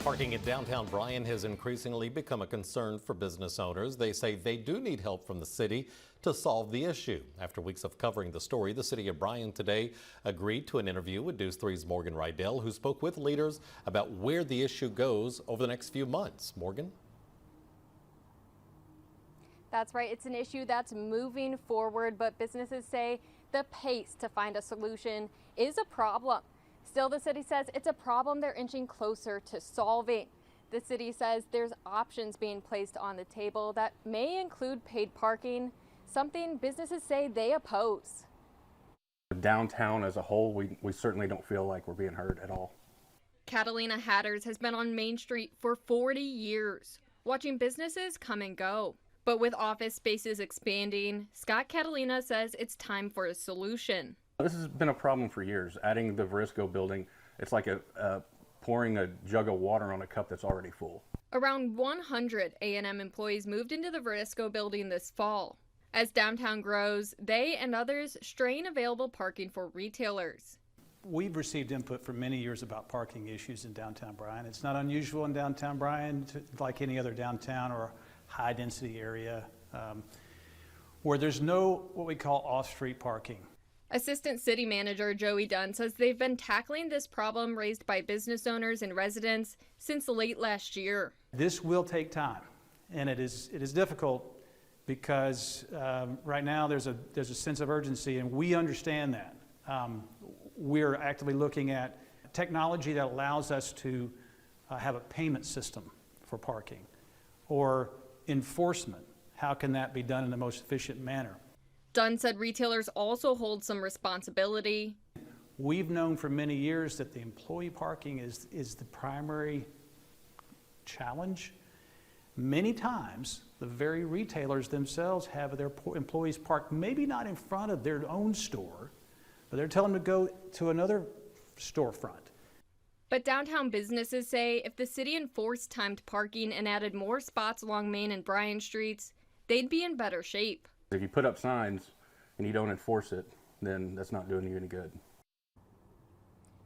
Parking in downtown Bryan has increasingly become a concern for business owners. They say they do need help from the city to solve the issue. After weeks of covering the story, the city of Bryan today agreed to an interview with News 3's Morgan Rydell, who spoke with leaders about where the issue goes over the next few months. Morgan? That's right. It's an issue that's moving forward, but businesses say the pace to find a solution is a problem. Still, the city says it's a problem they're inching closer to solving. The city says there's options being placed on the table that may include paid parking, something businesses say they oppose. Downtown as a whole, we certainly don't feel like we're being heard at all. Catalina Hatters has been on Main Street for 40 years, watching businesses come and go. But with office spaces expanding, Scott Catalina says it's time for a solution. This has been a problem for years. Adding the Verisco building, it's like pouring a jug of water on a cup that's already full. Around 100 A&M employees moved into the Verisco building this fall. As downtown grows, they and others strain available parking for retailers. We've received input for many years about parking issues in downtown Bryan. It's not unusual in downtown Bryan, like any other downtown or high density area, where there's no what we call off-street parking. Assistant City Manager Joey Dunn says they've been tackling this problem raised by business owners and residents since late last year. This will take time, and it is difficult because right now there's a sense of urgency, and we understand that. We're actively looking at technology that allows us to have a payment system for parking, or enforcement. How can that be done in the most efficient manner? Dunn said retailers also hold some responsibility. We've known for many years that the employee parking is the primary challenge. Many times, the very retailers themselves have their employees parked maybe not in front of their own store, but they're telling them to go to another storefront. But downtown businesses say if the city enforced timed parking and added more spots along Main and Bryan streets, they'd be in better shape. If you put up signs and you don't enforce it, then that's not doing you any good.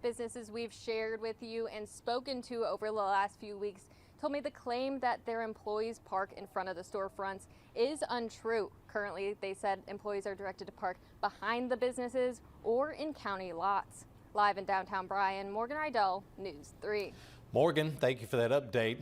Businesses we've shared with you and spoken to over the last few weeks told me the claim that their employees park in front of the storefronts is untrue. Currently, they said employees are directed to park behind the businesses or in county lots. Live in downtown Bryan, Morgan Rydell, News 3. Morgan, thank you for that update.